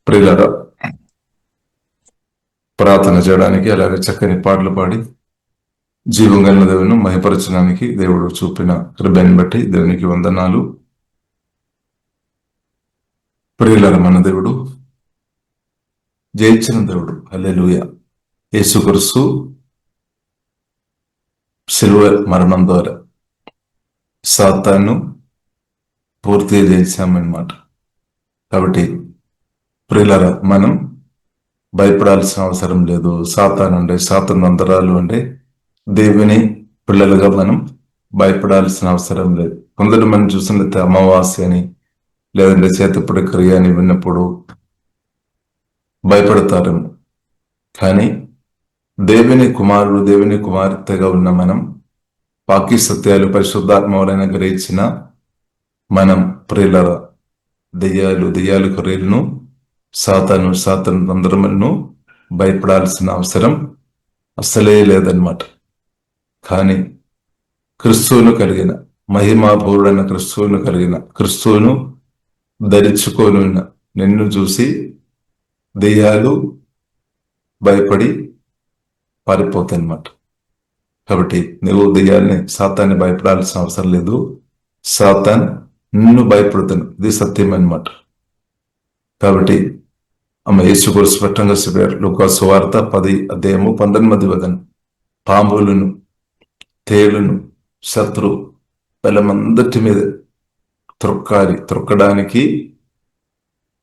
ప్రియులారా, ప్రార్థన చేయడానికి అలాగే చక్కని పాటలు పాడి జీవం కలిగిన దేవుని మహిపరచడానికి దేవుడు చూపిన కృపను బట్టి దేవునికి వందనాలు. ప్రియులారా, మన దేవుడు జయించిన దేవుడు. హల్లెలూయా. యేసుక్రీస్తు శిలువ మరణం ద్వారా సాతాను పూర్తిగా జయించామన్నమాట. కాబట్టి ప్రియులారా, మనం భయపడాల్సిన అవసరం లేదు. సాతాను అంతరాలు అంటే దేవుని పిల్లలుగా మనం భయపడాల్సిన అవసరం లేదు. కొందరు మనం చూసినట్టు అమావాస్య అని లేదంటే చేతపడి క్రియ అని విన్నప్పుడు భయపడతారేమో. కానీ దేవుని కుమారుడు, దేవుని కుమార్తెగా ఉన్న మనం వాక్య సత్యాలు పరిశుద్ధాత్మ వలన గ్రహించిన మనం ప్రియులారా, దెయ్యాలు క్రియలను సాతాను తంత్రములను భయపడాల్సిన అవసరం అసలే లేదన్నమాట. కానీ క్రిస్తువును కలిగిన మహిమాపూరుడైన క్రిస్తువును కలిగిన క్రిస్తువును ధరించుకొని ఉన్న నిన్ను చూసి దెయ్యాలు భయపడి పారిపోతాయన్నమాట. కాబట్టి నువ్వు దెయ్యాల్ని సాతాన్ని భయపడాల్సిన అవసరం లేదు. సాతాన్ నిన్ను భయపడుతాను, ఇది సత్యం అన్నమాట. కాబట్టి యేసుక్రీస్తు స్పష్టంగా చెప్పారు. లూకా సువార్త 10:19 పాంబులను, తేలును, శత్రు బలమందటి మీద త్రొక్కడానికి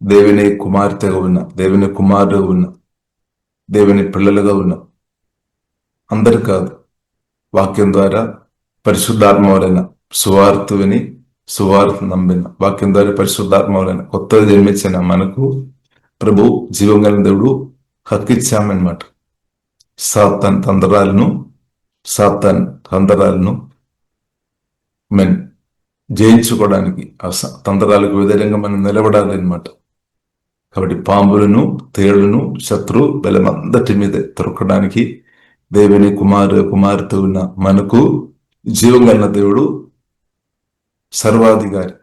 దేవుని కుమార్తెగా ఉన్న, దేవుని కుమారుడుగా ఉన్న, దేవుని పిల్లలుగా ఉన్న అందరు కాదు, వాక్యం ద్వారా పరిశుద్ధాత్మ వలన సువార్త విని సువార్త నమ్మిన, వాక్యం ద్వారా పరిశుద్ధాత్మ వలన కొత్తగా జన్మించిన మనకు ప్రభు జీవం కలిగిన దేవుడు హక్కిచ్చామన్నమాట. సాతాన్ తంత్రాలను జయించుకోవడానికి ఆ తంత్రాలకు వ్యతిరేకంగా మనం నిలబడాలి అన్నమాట. కాబట్టి పాంబులను, తేళ్లను, శత్రు బలమందటి మీద త్రొక్కడానికి దేవుని కుమార్తె ఉన్న మనకు జీవం కలిగిన దేవుడు సర్వాధికారి.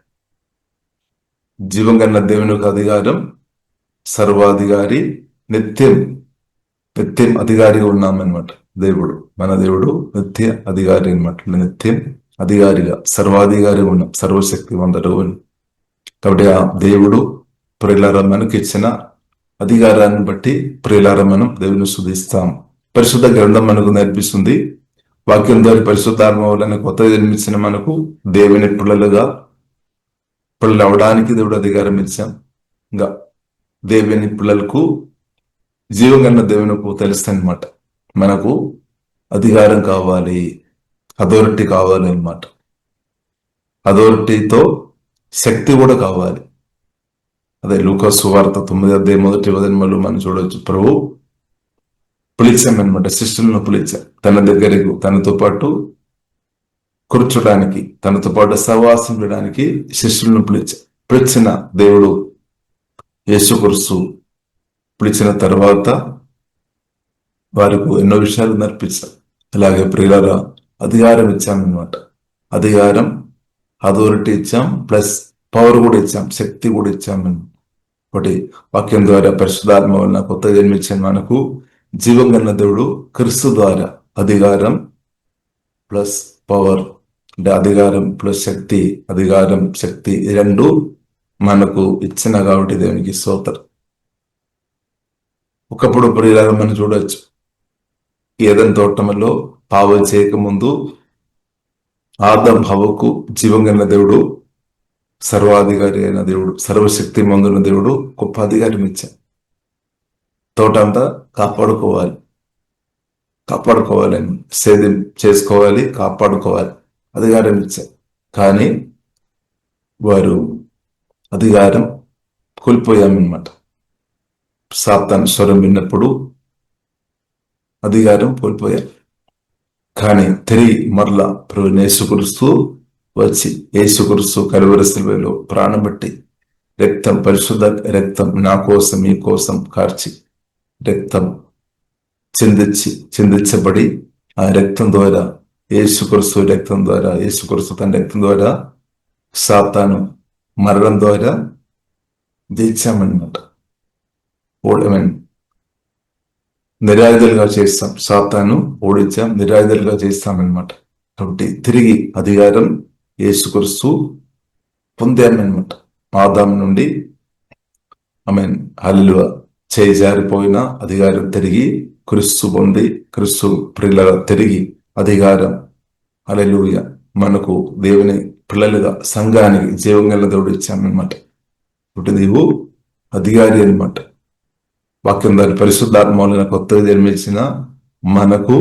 జీవం కలిగిన దేవుని యొక్క అధికారం సర్వాధికారి, నిత్యం అధికారిగా ఉన్నామన్నమాట. మన దేవుడు నిత్య అధికారి అన్నమాట. నిత్యం అధికారిగా సర్వాధికారిగా ఉన్నాం, సర్వశక్తివంతుడు. కాబట్టి ఆ దేవుడు ప్రియులారా మనకి ఇచ్చిన అధికారాన్ని బట్టి ప్రియులారా మనం దేవుని స్తుతిస్తాం. పరిశుద్ధ గ్రంథం మనకు నేర్పిస్తుంది. వాక్యం ద్వారా పరిశుద్ధాత్మ వలన కొత్తగా జన్మించిన మనకు దేవుని పిల్లలు అవడానికి దేవుడు అధికారం ఇచ్చాం. ఇంకా దేవుని పిల్లలకు జీవం కన్నా దేవునికి తెలుస్తాయన్నమాట. మనకు అధికారం కావాలి, అథారిటీ కావాలి అన్నమాట. అథారిటీతో శక్తి కూడా కావాలి. అదే లూకా సువార్త 9:1 మనం చూడవచ్చు. ప్రభు పిలిచామన్నమాట, శిష్యులను పిలిచాం తన దగ్గరకు, తనతో పాటు కూర్చోడానికి, తనతో పాటు సహవాసం చేయడానికి శిష్యులను పిలిచిన దేవుడు యేసుక్రీస్తు పిలిచిన తర్వాత వారికి ఎన్నో విషయాలు నేర్పించాం. అలాగే ప్రియులారా, అధికారం ఇచ్చామన్నమాట. అధికారం, అథారిటీ ఇచ్చాం, ప్లస్ పవర్ కూడా ఇచ్చాం, శక్తి కూడా ఇచ్చామని. ఒకటి వాక్యం ద్వారా పరిశుద్ధాత్మ వలన కొత్తగా జన్మించిన మనకు జీవం కలిగిన దేవుడు క్రీస్తు ద్వారా అధికారం ప్లస్ పవర్, అంటే అధికారం ప్లస్ శక్తి, అధికారం శక్తి ఈ రెండు మనకు ఇచ్చిన కాబట్టి దేవునికి స్తోత్రం. ఒకప్పుడు ప్రియులారా మనం చూడవచ్చు, ఏదైనా తోటంలో పాపం చేయకముందు ఆదాము హవ్వకు జీవం కలిగిన దేవుడు, సర్వాధికారి అయిన దేవుడు, సర్వశక్తి మందున్న దేవుడు గొప్ప అధికారం ఇచ్చాడు. తోట అంతా కాపాడుకోవాలని, సేద్యం చేసుకోవాలి, కాపాడుకోవాలి, అధికారం ఇచ్చారు. కానీ వారు అధికారం కోల్పోయామన్నమాట. సాతాను స్వరం విన్నప్పుడు అధికారం కోల్పోయారు. కానీ తిరిగి మరలా ప్రభువైన యేసుక్రీస్తు వచ్చి, యేసుక్రీస్తు కలువరి శిలువలో ప్రాణం బట్టి రక్తం, పరిశుద్ధ రక్తం నా కోసం మీ కోసం కార్చి రక్తం చిందించబడి ఆ రక్తం ద్వారా, యేసుక్రీస్తు రక్తం ద్వారా, యేసుక్రీస్తు తన రక్తం ద్వారా సాతాను మరణం ద్వారా జయించామన్నమాట. నిరాయుధులుగా చేస్తాం, సాతాను ఓడించాం, నిరాయుధులుగా చేస్తామన్నమాట. కాబట్టి తిరిగి అధికారం యేసుక్రీస్తు పొందామన్నమాట. ఆదాము నుండి హల్లెలూయా చేజారిపోయిన అధికారం తిరిగి క్రీస్తు పొంది, క్రీస్తు ప్రియుల తిరిగి అధికారం హల్లెలూయా మనకు దేవుని పిల్లలుగా సంఘానికి జీవం గల దేవుడు ఇచ్చామన్నమాట. కాబట్టి నీవు అధికారి అనమాట. వాక్యం దాని పరిశుద్ధాత్మ వలన కొత్తగా జన్మించిన మనకు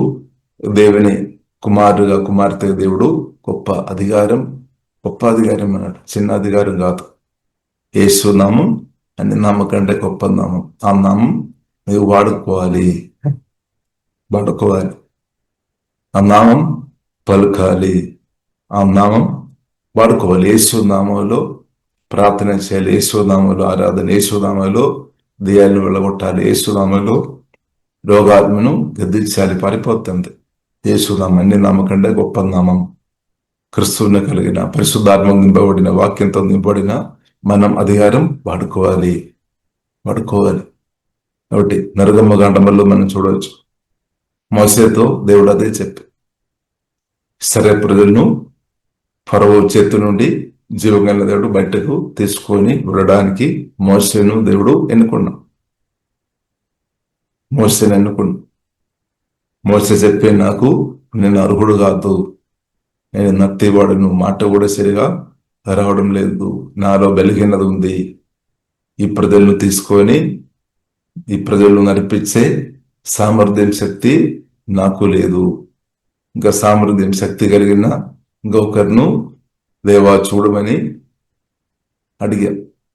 దేవుని కుమారుగా కుమార్తె దేవుడు గొప్ప అధికారం అన్నాడు. చిన్న అధికారం కాదు. యేసు నామం అన్ని నామం కంటే గొప్ప నామం. ఆ నామం నువ్వు వాడుకోవాలి. ఆ నామం పలుకాలి, ఆ నామం వాడుకోవాలి. యేసు నామంలో ప్రార్థన చేయాలి, యేసు నామంలో ఆరాధన, యేసు నామంలో దెయ్యాలను వెళ్ళగొట్టాలి, యేసు నామంలో రోగాత్మను గద్దించాలి, పారిపోతుంది. యేసు నామం అన్ని నామం కంటే గొప్ప నామం. క్రిస్తువుని కలిగిన పరిశుద్ధాత్మ నింపబడిన వాక్యంతో నింపబడిన మనం అధికారం వాడుకోవాలి. కాబట్టి నరగమ్మ గంటమల్లో మనం చూడవచ్చు. మోసేతో దేవుడు అదే చెప్పి సరే ప్రజలను ఫరో చేతి నుండి జీవగల దేవుడు బయటకు తీసుకొని విడడానికి మోసేను దేవుడు ఎన్నుకున్నాడు. మోసే చెప్పే నాకు నేను అర్హుడు కాదు, నేను నత్తివాడును, మాట కూడా సరిగా రావడం లేదు, నాలో బలహీనత ఉంది, ఈ ప్రజలను తీసుకొని ఈ ప్రజలను నడిపించే సామర్థ్యం శక్తి నాకు లేదు. ఇంకా సామర్థ్యం శక్తి కలిగిన ఇంకొకరిను దేవా చూడమని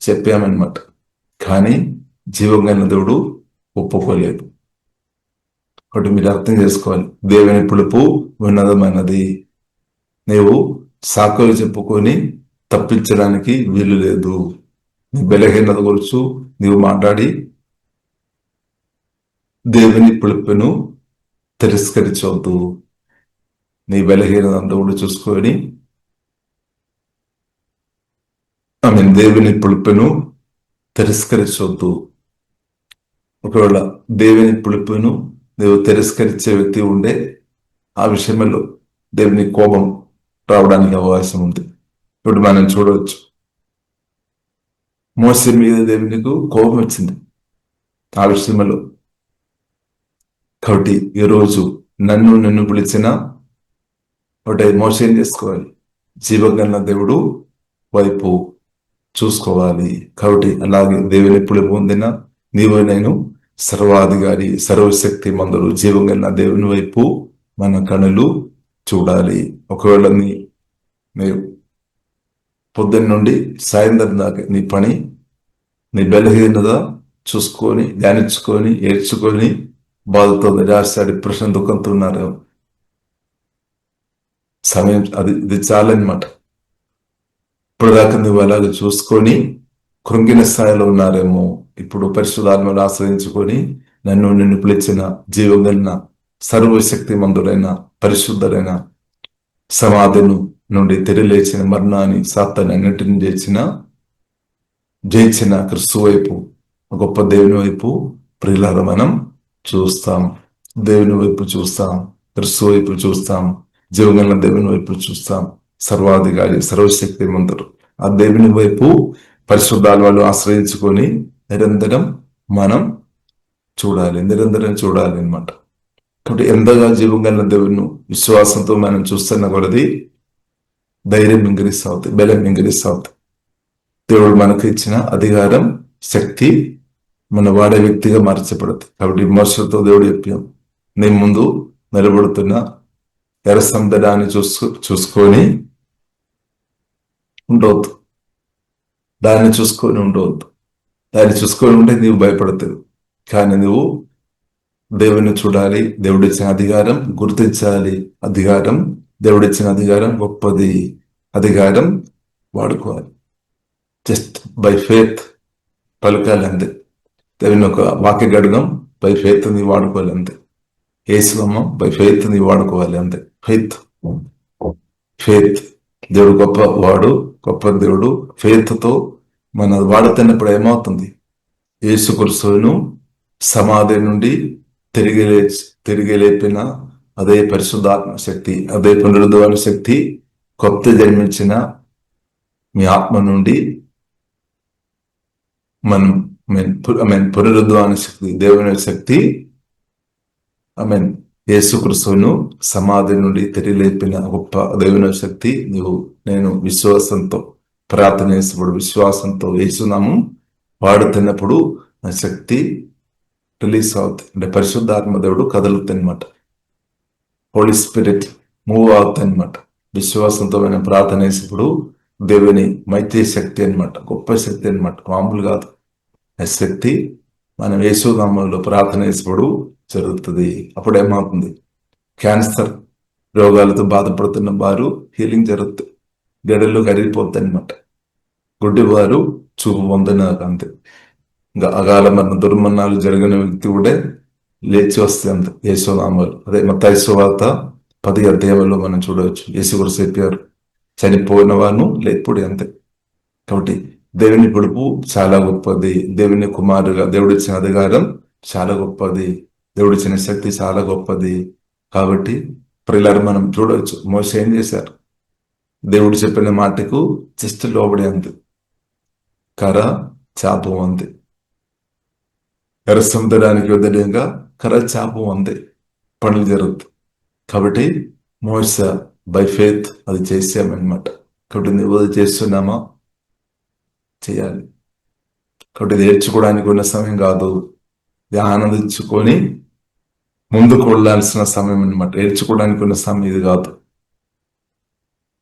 చెప్పామన్నమాట. కానీ జీవంగల దేవుడు ఒప్పుకోలేదు. ఒకటి మీరు అర్థం చేసుకోవాలి, దేవుని పిలుపు ఉన్నతమైనది. నీవు సాకులు చెప్పుకొని తప్పించడానికి వీలు లేదు. నీ బలహీనత గురించి నీవు మాట్లాడి దేవుని పిలుపును తిరస్కరించవద్దు. నీ బలహీనత కూడా చూసుకొని దేవుని పిలుపును తిరస్కరించవద్దు. ఒకవేళ దేవుని పిలుపును నువ్వు తిరస్కరించే వ్యక్తి ఉండే ఆ విషయంలో దేవుని కోపం రావడానికి అవకాశం ఉంది. ఇప్పుడు మనం చూడవచ్చు, మోసే మీద దేవునికి కోపం వచ్చింది ఆ విషయంలో. కాబట్టి ఈరోజు నిన్ను పిలిచిన ఒకటి మోస ఏం చేసుకోవాలి, జీవగల దేవుడు వైపు చూసుకోవాలి. కాబట్టి అలాగే దేవుని పిలుపు పొందిన నీవు నేను సర్వాధికారి, సర్వశక్తి మందులు జీవగల దేవుని వైపు మన కనులు చూడాలి. ఒకవేళ నీ పొద్దున్న నుండి సాయంత్రం దాకా నీ పని నీ బలహీనత చూసుకొని ధ్యానించుకొని ఏడ్చుకొని బాధతో నిరాశ డిప్రెషన్ దుఃఖంతో ఉన్నారు. సమయం ఇది చాలన్నమాట. ఇప్పుడు దాకా నువ్వు అలాగే చూసుకొని కృంగిన స్థాయిలో ఉన్నారేమో, ఇప్పుడు పరిశుద్ధాత్మను ఆశ్రయించుకొని నిన్ను పిలిచిన జీవగలిగిన సర్వశక్తి మందులైన పరిశుద్ధులైన సమాధిను నుండి తెరలేచిన మరణాన్ని సాతాన్ని అన్నింటిని జయించిన క్రీస్తు వైపు, గొప్ప దేవుని వైపు ప్రియులారా మనం చూస్తాం. దేవుని వైపు చూస్తాం, క్రీస్తు వైపు చూస్తాం, జీవగల దేవుని వైపు చూస్తాం. సర్వాధికారి, సర్వశక్తి మంతుడు ఆ దేవుని వైపు పరిశుద్ధాలు ఆశ్రయించుకొని నిరంతరం చూడాలి అన్నమాట. కాబట్టి ఎంతగా జీవగల దేవుని విశ్వాసంతో మనం చూస్తున్న కొలది ధైర్యం ఇంక్రీస్ అవుతుంది, బలం ఇంక్రీస్ అవుతుంది. దేవుడు మనకు ఇచ్చిన అధికారం, శక్తి మన వాడే వ్యక్తిగా మార్చబడుతుంది. కాబట్టి మోసతో దేవుడు చెప్పాం, నీ ముందు నిలబడుతున్న ఎర్ర సముద్రాన్ని చూసుకొని ఉండవద్దు, దాన్ని చూసుకొని ఉంటే నీవు భయపడతావు. కానీ నువ్వు దేవుని చూడాలి, దేవుడిచ్చిన అధికారం గుర్తించాలి. దేవుడిచ్చిన అధికారం గొప్పది, అధికారం వాడుకోవాలి. జస్ట్ బై ఫెయిత్ పలకాలి అంతే. దేవుని ఒక వాక్య గడగం బై ఫెయిత్ ని వాడుకోవాలి అంతే. యేసువమ్మ బై ఫెయిత్ ని వాడుకోవాలి అంతే. ఫెయిత్ దేవుడు గొప్ప దేవుడు. ఫెయిత్ తో మన వాడుతున్నప్పుడు ఏమవుతుంది, యేసుక్రీస్తును సమాధి నుండి తిరిగి తిరిగి లేపిన అదే పరిశుద్ధాత్మ శక్తి, అదే పునరుద్ధరణ శక్తి, కొత్త జన్మించిన మీ ఆత్మ నుండి మనం పునరుద్ధరణ శక్తి, దేవుని శక్తి, యేసుక్రీస్తును సమాధి నుండి తిరిగి లేపిన గొప్ప దేవుని శక్తి నేను విశ్వాసంతో ప్రార్థన చేసినప్పుడు, విశ్వాసంతో యేసునామం వాడుతున్నప్పుడు ఆ శక్తి రిలీజ్ అవుతుంది. అంటే పరిశుద్ధాత్మ దేవుడు కదులుతుంది అనమాట. హోలీ స్పిరిట్ మూవ్ అవుతుంది అనమాట. విశ్వాసంతో మనం ప్రార్థన చేసినప్పుడు దేవుని మైత్రి శక్తి అనమాట, గొప్ప శక్తి అనమాట, మామూలు కాదు. ఆ శక్తి మనం యేసునామంలో ప్రార్థన చేసినప్పుడు జరుగుతుంది. అప్పుడు ఏమవుతుంది? క్యాన్సర్ రోగాలతో బాధపడుతున్న వారు హీలింగ్ జరుగుతుంది, గడలు కరిగిపోతాయి అనమాట. గుడ్డివారు చూపు పొందినారు అంతే. ఇంకా అకాల మరణ దుర్మరణాలు జరిగిన వ్యక్తి కూడా లేచి వస్తే అంత యేసునామాలు. అదే మత్తయి సువార్త 10వ అధ్యాయంలో మనం చూడవచ్చు. యేసు కూడా చెప్పారు, చనిపోయిన వారు లేపుడే అంతే. కాబట్టి దేవుని పిలుపు చాలా గొప్పది. దేవుని కుమారుగా దేవుడిచ్చిన అధికారం చాలా గొప్పది. దేవుడిచ్చిన శక్తి చాలా గొప్పది. కాబట్టి ప్రియులారా మనం చూడవచ్చు, మోషే ఏం చేశారు? దేవుడు చెప్పిన మాటకు జస్ట్ లోబడి అంతే. కర్ర చాపం అంతే. ఎర్ర సముద్రానికి వదిలేగా కర్ర చాపం అంతే, పనులు జరుగుతుంది. కాబట్టి మోసే బై ఫెయిత్ అది చేసామన్నమాట. కాబట్టి నువ్వు చేస్తున్నామా? చేయాలి. కాబట్టి ఇది ఏడ్చుకోవడానికి ఉన్న సమయం కాదు, ఇది ఆనందించుకొని ముందుకు వెళ్ళాల్సిన సమయం అనమాట. ఏడ్చుకోవడానికి ఉన్న సమయం ఇది కాదు.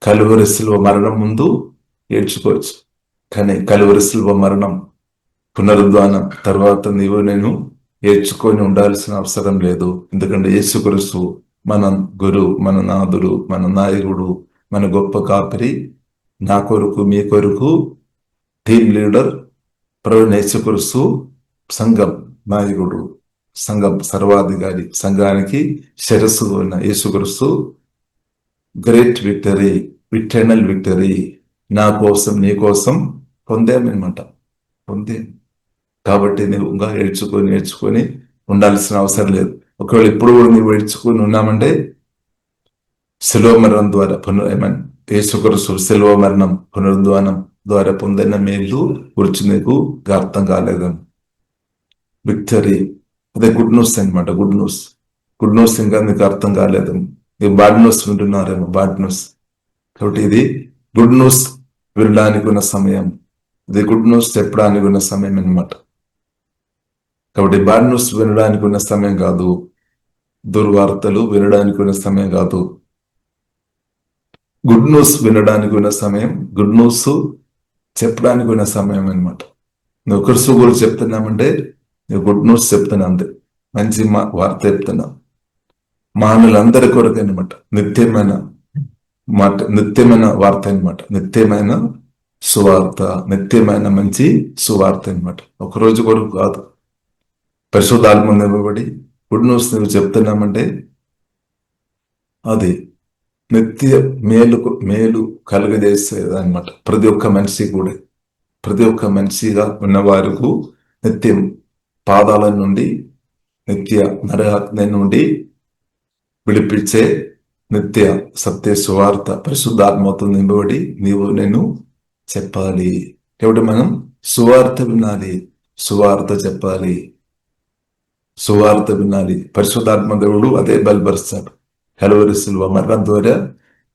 కలువరి శిలువ మరణం ముందు ఏడ్చుకోవచ్చు, కానీ కలువరి శిలువ మరణం పునరుద్ధానం తర్వాత నీవు నేను ఏడ్చుకొని ఉండాల్సిన అవసరం లేదు. ఎందుకంటే యేసుక్రీస్తు మన గురు, మన నాథుడు, మన నాయకుడు, మన గొప్ప కాపరి, నా కొరకు మీ కొరకు టీమ్ లీడర్ ప్రభువైన యేసుక్రీస్తు, సంఘం నాయకుడు, సంఘం సర్వాధికారి, సంఘానికి శిరస్సు ఉన్న యేసుక్రీస్తు గ్రేట్ విక్టరీ, ఇటర్నల్ విక్టరీ నా కోసం నీ కోసం పొందామన్నమాట. పొందే కాబట్టి నువ్వు ఇంకా నేర్చుకొని ఉండాల్సిన అవసరం లేదు. ఒకవేళ ఇప్పుడు కూడా నువ్వు ఏడ్చుకొని ఉన్నామంటే శిలువ మరణం ద్వారా యేసుక్రీస్తు శిలువ మరణం పునరుద్ధానం ద్వారా పొందిన మేలు గురించి నీకు అర్థం కాలేదు. విక్టరీ అదే గుడ్ న్యూస్ అనమాట. గుడ్ న్యూస్ ఇంకా నీకు అర్థం కాలేదు. నీకు బాడ్ న్యూస్ వింటున్నారేమో, బాడ్ న్యూస్. కాబట్టి ఇది గుడ్ న్యూస్ వినడానికి ఉన్న సమయం, ఇది గుడ్ న్యూస్ చెప్పడానికి ఉన్న సమయం అనమాట. కాబట్టి బాడ్ న్యూస్ వినడానికి ఉన్న సమయం కాదు, దుర్వార్తలు వినడానికి ఉన్న సమయం కాదు, గుడ్ న్యూస్ వినడానికి ఉన్న సమయం, గుడ్ న్యూస్ చెప్పడానికి ఉన్న సమయం అనమాట. నువ్వు క్రీస్తు గురించి చెప్తున్నామంటే నువ్వు గుడ్ న్యూస్ చెప్తున్నా, అంతే, మంచి వార్త చెప్తున్నా మానవులందరి కొరకు అనమాట. నిత్యమైన మాట, నిత్యమైన వార్త అనమాట, నిత్యమైన సువార్త, నిత్యమైన మంచి సువార్త అనమాట. ఒకరోజు కొరకు కాదు. పరిశుద్ధాత్మ నింపబడి గుడ్ న్యూస్ నువ్వు చెప్తున్నామంటే అది నిత్య మేలు కలుగజేసేది అనమాట. ప్రతి ఒక్క మనిషి కూడా, ప్రతి ఒక్క మనిషిగా ఉన్న వారికి నిత్యం పాదాల నుండి నిత్య నరహత్య నుండి విడిపించే నిత్య సత్య సువార్త పరిశుద్ధాత్మతో నింపబడి నీవు నేను చెప్పాలి. కాబట్టి మనం సువార్త వినాలి, సువార్త చెప్పాలి, సువార్త వినాలి. పరిశుద్ధాత్మ దేవుడు అదే బలపరుస్తాడు. కలువరి శిలువ మరణం ద్వారా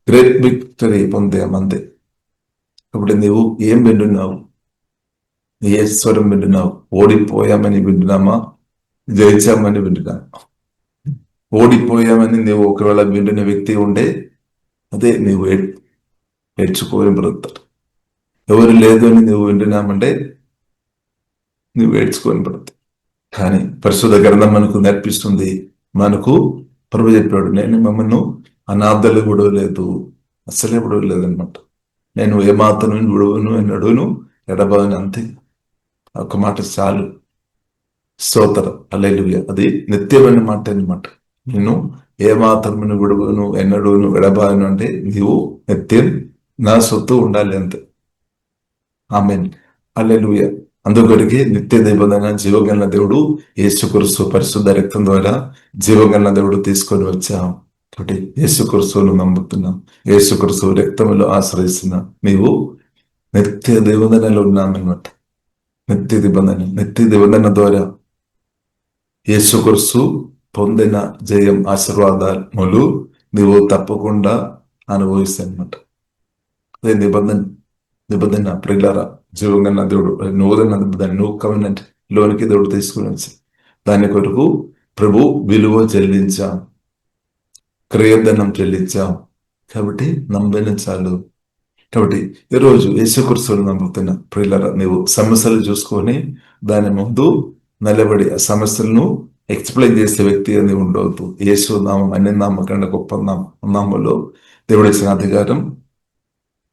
గ్రేట్ విక్టరీ పొందామంతే. కాబట్టి నీవు ఏం వింటున్నావు? ఏ స్వరం వింటున్నావు? ఓడిపోయామని వింటున్నామా? జయించామని వింటున్నామా? ఓడిపోయామని నువ్వు ఒకవేళ వింటున్న వ్యక్తి ఉంటే అదే నీవు ఏడ్చుకొని బ్రతారు. ఎవరు లేదు అని నువ్వు వింటున్నామంటే నువ్వు ఏడ్చుకొని బ్రతావు. కానీ పరిశుద్ధ గ్రంథం మనకు నేర్పిస్తుంది, మనకు ప్రభు చెప్పాడు, నేను మమ్మల్ని అనాథలు విడవలేదు, అస్సలే విడవలేదు అనమాట. నేను ఏమాత్రం విడవను ఎన్నడూను ఎడబాను, అంతే. ఒక మాట చాలు. స్తోత్రం, హల్లెలూయా. అది నిత్యమైన మాట అనమాట. నేను ఏమాత్రం విడవను ఎన్నడూను ఎడబాను అంటే నీవు నిత్యం నా సొత్తు ఉండాలి, అంతే. ఆమేన్, హల్లెలూయా. అందుకొరికి నిత్య నిబంధన జీవగల దేవుడు యేసుక్రీస్తు పరిశుద్ధ రక్తం ద్వారా జీవగల దేవుడు తీసుకొని వచ్చాం. కాబట్టి యేసుక్రీస్తును నమ్ముతున్నాం, యేసుక్రీస్తు రక్తములో ఆశ్రయిస్తున్నాం. నీవు నిత్య నిబంధనలో ఉన్నామన్నమాట. నిత్య నిబంధన ద్వారా యేసుక్రీస్తు పొందిన జయం ఆశీర్వాదములు నీవు తప్పకుండా అనుభవిస్తానమాట. అదే నిబంధన ప్రియులారా, జీవంగా దేవుడు నూతన నిబంధన న్యూ కవెనెంట్ లోనికి దేవుడు తీసుకుని వచ్చి దాని కొరకు ప్రభు విలువ చెల్లించాం, క్రయధనం చెల్లించాం. కాబట్టి నమ్మిన చాలు. కాబట్టి ఈరోజు యేసుక్రీస్తును నమ్ముతున్న ప్రియులారా, నీవు సమస్యలు చూసుకొని దాని ముందు నిలబడి ఆ సమస్యలను ఎక్స్ప్లెయిన్ చేసే వ్యక్తి అని ఉండవద్దు. యేసు నామం అన్ని నామకండ గొప్ప నామంలో దేవుడు ఇచ్చిన అధికారం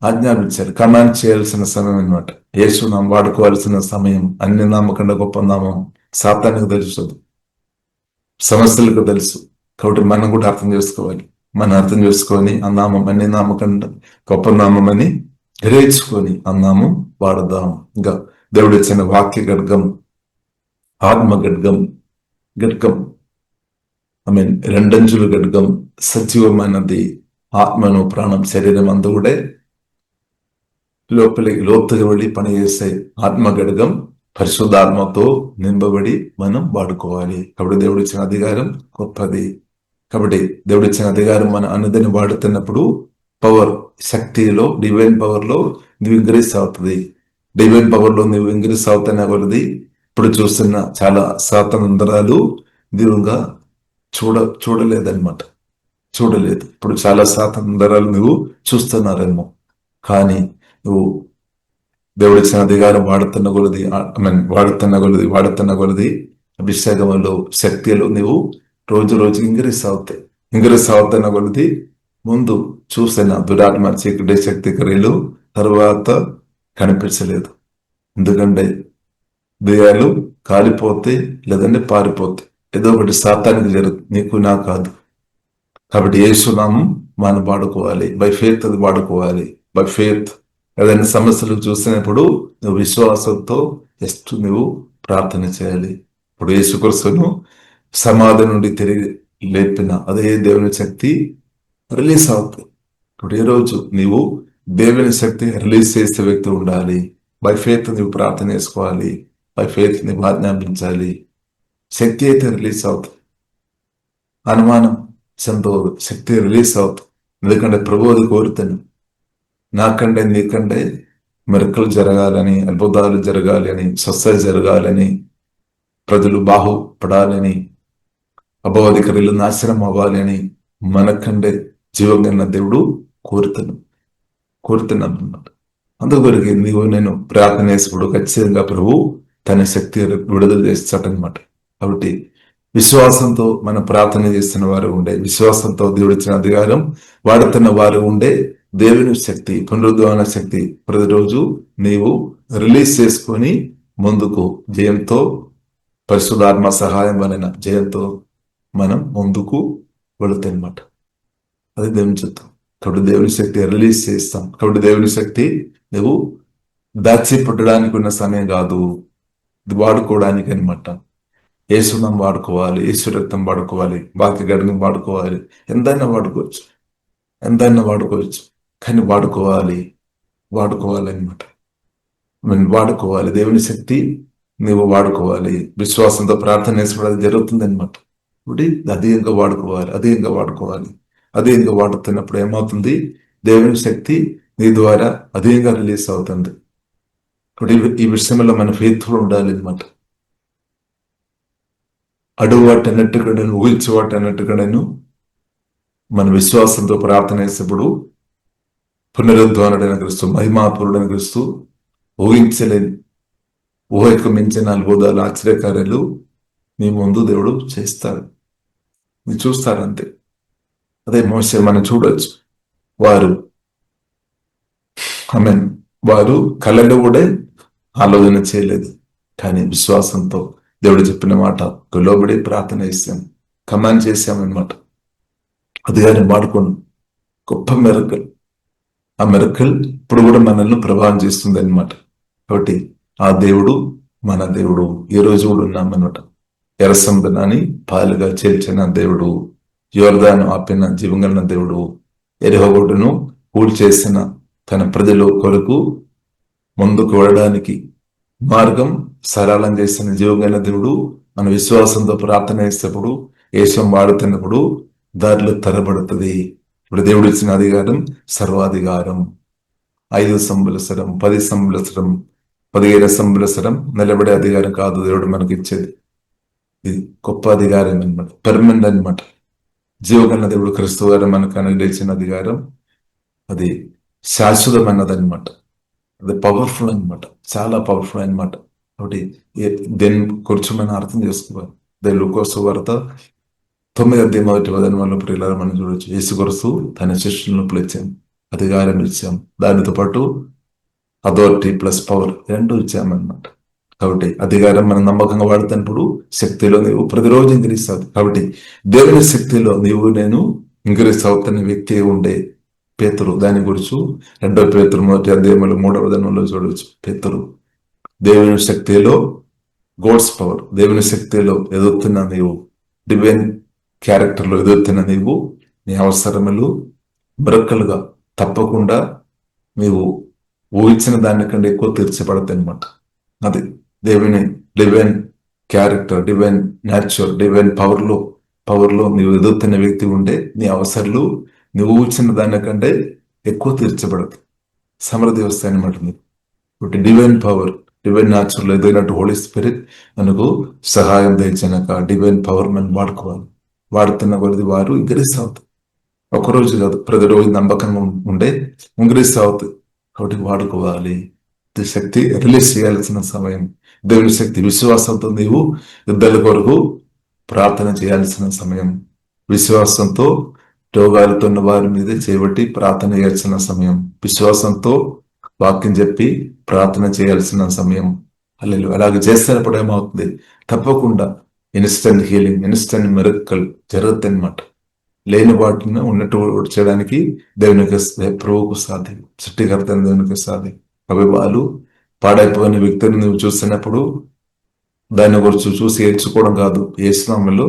ఆజ్ఞాపించారు. కమాండ్ చేయాల్సిన సమయం అనమాట. యేసు నామం వాడుకోవాల్సిన సమయం. అన్ని నామకండ గొప్ప నామం సాతానికి తెలుసు, సమస్యలకు తెలుసు. కాబట్టి మనం కూడా అర్థం చేసుకోవాలి. మనం అర్థం చేసుకొని ఆ నామం అన్ని నామకండ గొప్ప నామం అని గ్రహించుకొని ఆ నామం వాడదాం. ఇంకా దేవుడు ఇచ్చిన వాక్య గడ్గం, ఆత్మ గడ్గం రెండంచుల గడ్గం సజీవమైనది. ఆత్మను ప్రాణం శరీరం అంతా కూడా లోపలికి లోతుగా వెళ్ళి పనిచేసే ఆత్మ గడ్గం పరిశుద్ధాత్మతో నింపబడి మనం వాడుకోవాలి. కాబట్టి దేవుడు ఇచ్చిన అధికారం గొప్పది. కాబట్టి దేవుడు ఇచ్చిన అధికారం మన అన్నదని వాడుతున్నప్పుడు పవర్, శక్తిలో, డివైన్ పవర్ లో నువ్వు ఇంక్రీస్ అవుతుంది. డివైన్ పవర్ లో నువ్వు ఇంక్రీస్ అవుతున్న కొలది ఇప్పుడు చూస్తున్న చాలా శాతంతరాలు దీవుగా చూడలేదన్నమాట. చూడలేదు. ఇప్పుడు చాలా శాతంతరాలు నువ్వు చూస్తున్నారేమో. కానీ నువ్వు దేవుడు ఇచ్చిన అధికారం వాడుతున్న కొలది అభిషేకంలో, శక్తిలో నువ్వు రోజు ఇంక్రీస్ అవుతున్న కొలది ముందు చూసిన దురాత్మ చీకటి శక్తి క్రియలు తర్వాత కనిపించలేదు. ఎందుకంటే దెయ్యాలు కాలిపోతే లేదంటే పారిపోతే ఏదో ఒకటి సాతానికి జరుగుతుంది, నీకు నా కాదు. కాబట్టి యేసునామం మనం వాడుకోవాలి. బై ఫెయిత్ అది వాడుకోవాలి. బై ఫెయిత్ ఏదైనా సమస్యలు చూసినప్పుడు నువ్వు విశ్వాసంతో జస్ట్ నువ్వు ప్రార్థన చేయాలి. ఇప్పుడు యేసుక్రీస్తును సమాధి నుండి తిరిగి లేపిన అదే దేవుని శక్తి రిలీజ్ అవుతుంది. ఇప్పుడు ఈ రోజు నీవు దేవుని శక్తి రిలీజ్ చేసే వ్యక్తి ఉండాలి. బై ఫెయిత్ నువ్వు ప్రార్థన చేసుకోవాలి. బై ఫెయిత్ నువ్వు ఆజ్ఞాపించాలి. శక్తి అయితే రిలీజ్ అవుతుంది. అనుమానం చెందవద్దు, శక్తి రిలీజ్ అవుతుంది. ఎందుకంటే ప్రభు అది కోరుతాను, నాకంటే నీకంటే మెరుకలు జరగాలని, అద్భుతాలు జరగాలి అని, స్వస్థ జరగాలని, ప్రజలు బాగుపడాలని, అభవధికారులు నాశనం అవ్వాలి అని మనకంటే జీవంగా దేవుడు కోరుతున్నాను. అందుకొరికి నీవు నేను ప్రార్థన చేసినప్పుడు ఖచ్చితంగా ప్రభు తన శక్తి విడుదల చేస్తాడనమాట. కాబట్టి విశ్వాసంతో మనం ప్రార్థన చేస్తున్న వారు ఉండే, విశ్వాసంతో దేవుడు ఇచ్చిన అధికారం వాడుతున్న వారు ఉండే దేవుని శక్తి, పునరుద్ధరణ శక్తి ప్రతిరోజు నీవు రిలీజ్ చేసుకొని ముందుకు జయంతో, పరిశుద్ధాత్మ సహాయం వలన జయంతో మనం ముందుకు వెళుతామన్నమాట. అది దేవుని చిత్తం. కాబట్టి దేవుని శక్తి రిలీజ్ చేస్తాం. కాబట్టి దేవుని శక్తి నువ్వు దాచిపెట్టడానికి ఉన్న సమయం కాదు, ఇది వాడుకోవడానికి అనమాట. యేసునాం వాడుకోవాలి, యేసు రక్తం వాడుకోవాలి, వాక్య గడ్గం వాడుకోవాలి. ఎంతైనా వాడుకోవచ్చు. కానీ వాడుకోవాలి అనమాట. వాడుకోవాలి దేవుని శక్తి నువ్వు వాడుకోవాలి. విశ్వాసంతో ప్రార్థన చేసుకోవడం జరుగుతుంది అనమాట. ఇప్పుడు అధికంగా వాడుకోవాలి. అధికంగా వాడుతున్నప్పుడు ఏమవుతుంది? దేవుని శక్తి నీ ద్వారా అధికంగా రిలీజ్ అవుతుంది. ఇప్పుడు ఈ విషయంలో మన ఫెయిత్ఫుల్ ఉండాలి అనమాట. అడుగు వాటి అన్నట్టుగాను, ఊహించు వాటి అన్నట్టుగాను మన విశ్వాసంతో ప్రార్థన చేసేప్పుడు పునరుద్ధరణుడైన క్రీస్తు, మహిమాపురుడైన క్రీస్తు ఊహించలేని, ఊహకు మించిన అద్భుతాలు, ఆశ్చర్యకార్యాలు నీ ముందు దేవుడు చేస్తాడు. మీరు చూస్తారంతే. అదే మోషే మనం చూడొచ్చు. వారు కళలో కూడా ఆలోచన చేయలేదు. కానీ విశ్వాసంతో దేవుడు చెప్పిన మాట లోబడి ప్రార్థన చేశాం, కమాండ్ చేశామన్నమాట. అధికారం వాడుకోండి. గొప్ప మెరకల్. ఆ మెరకల్ ఇప్పుడు కూడా మనల్ని ప్రభావం చేస్తుంది అనమాట. కాబట్టి ఆ దేవుడు మన దేవుడు ఈ రోజు కూడా ఉన్నామన్నమాట. ఎర్ర సముద్రాన్ని పాలుగా చేర్చిన దేవుడు, యోర్దాను ఆపిన జీవంగల దేవుడు, ఎరిహోబొట్టును కూల్చేసిన తన ప్రజల కొరకు ముందుకు వెళ్ళడానికి మార్గం సరళం చేసిన జీవంగల దేవుడు. మన విశ్వాసంతో ప్రార్థన చేసేటప్పుడు, ఏషం వాడుతున్నప్పుడు దారిలో తెరబడుతుంది. ఇప్పుడు దేవుడు ఇచ్చిన అధికారం సర్వాధికారం. 5 సంవత్సరం, 10 సంవత్సరం, 15 సంవత్సరం నిలబడే అధికారం కాదు దేవుడు మనకి ఇచ్చేది. ఇది గొప్ప అధికారం అనమాట, పెర్మనెంట్ అనమాట. జీవగల దేవుడు క్రీస్తు గారు మనకు అనుగ్రహించిన అధికారం అది శాశ్వతమైనదనమాట. అది పవర్ఫుల్ అనమాట, చాలా పవర్ఫుల్ అనమాట. కాబట్టి దేని గురించి మనం అర్థం చేసుకోవాలి. దేవుడు కోసం వార్త 9:1 ప్రియులారా మనం చూడొచ్చు. యేసు కొరకు తన శిష్యులను పిలిచాం, అధికారం ఇచ్చాం, దానితో పాటు అథారిటీ ప్లస్ పవర్ రెండు ఇచ్చామన్నమాట. కాబట్టి అధికారం మనం నమ్మకంగా వాడుతున్నప్పుడు శక్తిలో నీవు ప్రతిరోజు ఇంక్రీస్తావు. కాబట్టి దేవుని శక్తిలో నీవు నేను ఇంక్రీస్ అవుతున్న వ్యక్తి ఉండే పేతురు, దాని గురించి 2 పేతురు 1:3 చూడవచ్చు. పేతురు దేవుని శక్తిలో, గోడ్స్ పవర్, దేవుని శక్తిలో ఎదుగుతున్న నీవు, డివైన్ క్యారెక్టర్లో ఎదుగుతున్న నీవు, నీ అవసరములు మిరకలుగా తప్పకుండా నీవు ఊహించిన దానికంటే ఎక్కువ తీర్చబడతాయి అనమాట. అది దేవుని divine character, divine natural, divine పవర్లో నీవు ఎదుగుతున్న వ్యక్తి ఉంటే నీ అవసరాలు నువ్వు ఊహించిన దానికంటే ఎక్కువ తీర్చబడదు, సమృద్ధి వస్తాయి అనమాట. నీకు డివైన్ పవర్, డివైన్ న్యాచురల్ ఎదిగినట్టు హోలీ స్పిరిట్ మనకు సహాయం తెచ్చినాక డివైన్ పవర్ మనం వాడుకోవాలి. వాడుతున్న కొద్ది వారు ఇంక్రీస్ అవుతుంది. ఒకరోజు కాదు, ప్రతిరోజు నమ్మకంగా ఉండే ఇంక్రీస్ అవుతుంది. కాబట్టి వాడుకోవాలి. శక్తి రిలీజ్ చేయాల్సిన సమయం, దేవుని శక్తి. విశ్వాసంతో నీవు యుద్ధాల కొరకు ప్రార్థన చేయాల్సిన సమయం. విశ్వాసంతో రోగాలతో ఉన్న వారి మీద చేపట్టి ప్రార్థన చేయాల్సిన సమయం. విశ్వాసంతో వాక్యం చెప్పి ప్రార్థన చేయాల్సిన సమయం. అల్లెలు అలాగే చేస్తున్నప్పుడు ఏమవుతుంది, తప్పకుండా ఇన్స్టెంట్ హీలింగ్, ఇన్స్టెంట్ మిరకల్ జరుగుతుంది అనమాట. లేని వాటిని ఉన్నట్టు చేయడానికి దేవునికి, ప్రభువుకు సాధ్యం, సృష్టికర్త దేవునికి సాధ్యం. అవి వాళ్ళు పాడైపోయిన వ్యక్తిని నువ్వు చూస్తున్నప్పుడు దాని గురించి చూసి ఏడ్చుకోవడం కాదు, యేసునామములో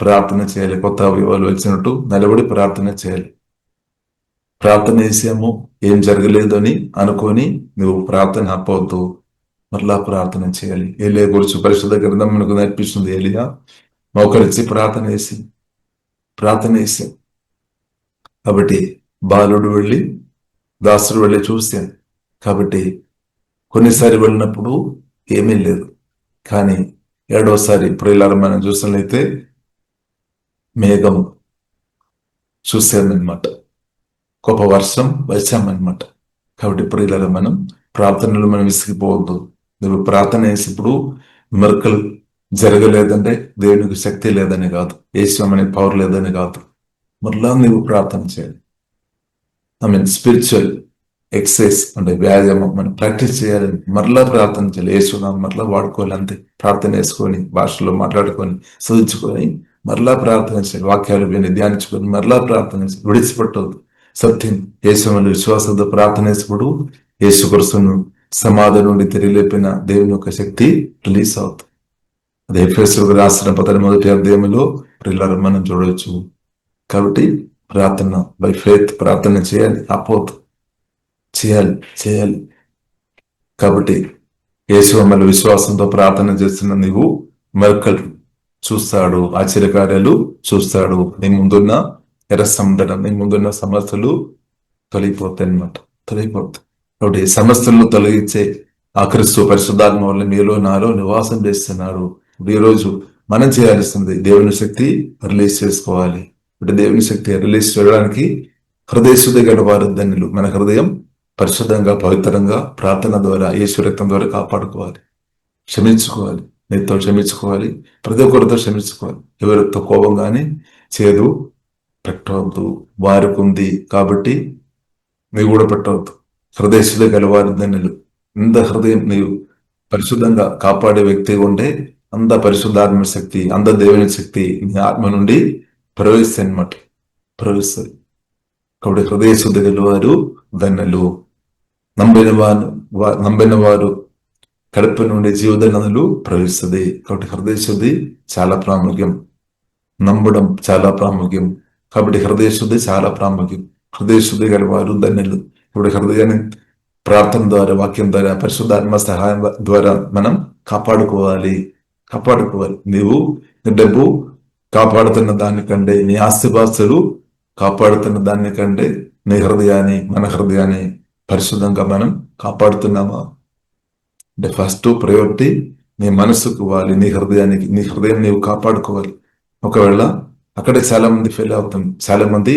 ప్రార్థన చేయాలి. కొత్త అవయవాలు వచ్చినట్టు నిలబడి ప్రార్థన చేయాలి. ప్రార్థన చేసాము, ఏం జరగలేదు అని అనుకొని నువ్వు ప్రార్థన ఆపవద్దు, మరలా ప్రార్థన చేయాలి. ఏలియా గురించి పరిశుద్ధ గ్రంథం మనకు నేర్పిస్తుంది. ఏలియా మోకరించి ప్రార్థన చేసి కాబట్టి బాలుడు వెళ్ళి, దాసుడు వెళ్ళి చూశాను. కాబట్టి కొన్నిసారి వెళ్ళినప్పుడు ఏమీ లేదు, కానీ 7వసారి ప్రియులారా మనం చూసినట్లయితే మేఘం చూసామన్నమాట, గొప్ప వర్షం వచ్చామన్నమాట. కాబట్టి ప్రియులారా మనం ప్రార్థనలు మనం విసిగిపోవద్దు. నువ్వు ప్రార్థన చేసినప్పుడు మిరకల్ జరగలేదంటే దేవునికి శక్తి లేదని కాదు, యేసు అనే పవర్ లేదని కాదు. మరలా నువ్వు ప్రార్థన చేయాలి. స్పిరిచువల్ ఎక్సర్సైజ్ అంటే వ్యాయామం మనం ప్రాక్టీస్ చేయాలని మరలా ప్రార్థన చేయాలి. యేసునామం మరలా వాడుకోవాలి. అంతే, ప్రార్థన వేసుకొని భాషలో మాట్లాడుకొని చదువుకొని మరలా ప్రార్థన చేయాలి. వాక్యాలు విని ధ్యానించుకొని మరలా ప్రార్థన చేయాలి. విడిచిపెట్టవద్దు. సత్యం యేసుమని విశ్వాసంతో ప్రార్థన చేసినప్పుడు యేసు క్రీస్తును సమాధి నుండి తిరిగి లేపిన దేవుని యొక్క శక్తి రిలీజ్ అవుతుంది. అదే ఎఫెసీయులకు రాసిన 1 ప్రియులారా మనం చూడవచ్చు. కాబట్టి ప్రార్థన బై ఫెయిత్ ప్రార్థన చేయాలి, ఆపోద్దు, చేయాలి. కాబట్టి యేసుమని విశ్వాసంతో ప్రార్థన చేస్తున్న నీవు మిరకల్ చూస్తాడు, ఆశ్చర్యకార్యాలు చూస్తాడు. నీ ముందున్న ఎర్ర సముద్రం, నీ ముందున్న సమస్యలు తొలగిపోతాయి అన్నమాట, తొలగిపోతాయి. కాబట్టి సమస్యలను తొలగించే ఆ క్రీస్తు పరిశుద్ధాత్మ వల్ల మీలో నాలో నివాసం చేస్తున్నాడు. ఈ రోజు మనం చేయాల్సింది దేవుని శక్తి రిలీజ్ చేసుకోవాలి. అంటే దేవుని శక్తి రిలీజ్ చేయడానికి హృదయ శుద్ధి గల వారు ధన్యులు. మన హృదయం పరిశుద్ధంగా, పవిత్రంగా ప్రార్థన ద్వారా, యేసు రక్తం ద్వారా కాపాడుకోవాలి. క్షమించుకోవాలి, నీతో క్షమించుకోవాలి, ప్రతి ఒక్కరితో క్షమించుకోవాలి. ఎవరితో కోపం కానీ చేదు పెట్టవద్దు. వారికి ఉంది కాబట్టి నీవు కూడా పెట్టవద్దు. హృదయ శుద్ధి గల వారు ధన్యులు. ఇంత హృదయం నీవు పరిశుద్ధంగా కాపాడే వ్యక్తి ఉంటే అంత పరిశుద్ధాత్మ శక్తి, అంత దేవుని శక్తి నీ ఆత్మ నుండి ప్రవేశిస్తుంది. కాబట్టి హృదయ శుద్ధి గలవారు ధన్యులు. నమ్మిన వారు కడుపు నుండి జీవజల నదులు ప్రవహిస్తుంది. కాబట్టి హృదయ శుద్ధి చాలా ప్రాముఖ్యం. నమ్మడం చాలా ప్రాముఖ్యం. కాబట్టి హృదయ శుద్ధి చాలా ప్రాముఖ్యం. హృదయ శుద్ధి గల వారు ధన్యులు. ఇప్పుడు హృదయాన్ని ప్రార్థన ద్వారా, వాక్యం ద్వారా, పరిశుద్ధాత్మ సహాయం ద్వారా మనం కాపాడుకోవాలి. నీవు డబ్బు కాపాడుతున్న దానికంటే, నీ ఆస్తిపాస్తులు కాపాడుతున్న దానికంటే నీ హృదయాన్ని, మన హృదయాన్ని పరిశుద్ధంగా మనం కాపాడుతున్నామా అంటే ఫస్ట్ ప్రయారిటీ నీ మనసుకు ఇవ్వాలి. నీ హృదయానికి, నీ హృదయం నీవు కాపాడుకోవాలి. ఒకవేళ అక్కడే చాలా మంది ఫెయిల్ అవుతుంది. చాలా మంది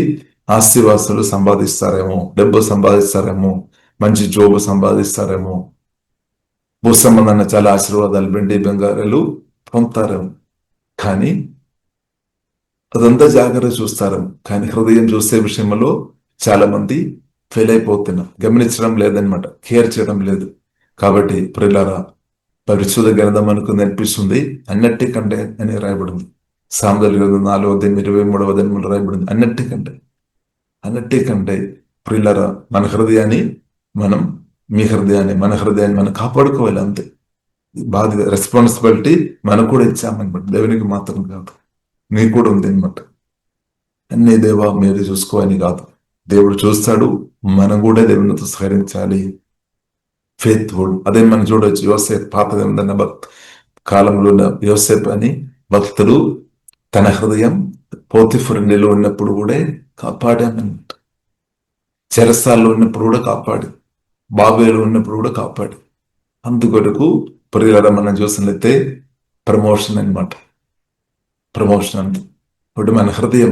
ఆస్తివాసులు సంపాదిస్తారేమో, డబ్బు సంపాదిస్తారేమో, మంచి జోబు సంపాదిస్తారేమో, భూ సంబంధమైన చాలా ఆశీర్వాదాలు, వెండి బంగారాలు పొందుతారేమో, కానీ అదంతా జాగ్రత్త చూస్తారు. కానీ హృదయం చూసే విషయంలో చాలా మంది ఫెయిల్ అయిపోతున్నారు. గమనించడం లేదనమాట, కేర్ చేయడం లేదు. కాబట్టి ప్రియులారా, పరిశుద్ధ గ్రంథం మనకు నేర్పిస్తుంది అన్నిటికంటే అని రాయబడింది. సామెతల గ్రంథం 4:23 రాయబడింది. అన్నిటికంటే ప్రియులారా, మన హృదయాన్ని మనం, మీ హృదయాన్ని, మన హృదయాన్ని మనం కాపాడుకోవాలి. అంతే బాధ్యత, రెస్పాన్సిబిలిటీ మనకు కూడా ఇచ్చామన్నమాట. దేవునికి మాత్రం కాదు, నీకు కూడా ఉంది అనమాట. అన్ని దేవా మీరు చూసుకోవని కాదు, దేవుడు చూస్తాడు. మనం కూడా దేవునితో సహకరించాలి. ఫెయిత్ఫుల్. అదే మనం చూడవచ్చు. యోసేపు, పాత కాలంలో ఉన్న యోసేపు అని భక్తుడు తన హృదయం పోతిఫరులో ఉన్నప్పుడు కూడా కాపాడామన్నమాట. చెరసాల్లో ఉన్నప్పుడు కూడా కాపాడు, బాబేలో ఉన్నప్పుడు కూడా కాపాడు. అందుకొరకు ప్రియులారా, మనం చూసినట్లయితే ప్రమోషన్ అనమాట. ప్రమోషన్ అంత ఇప్పుడు మన హృదయం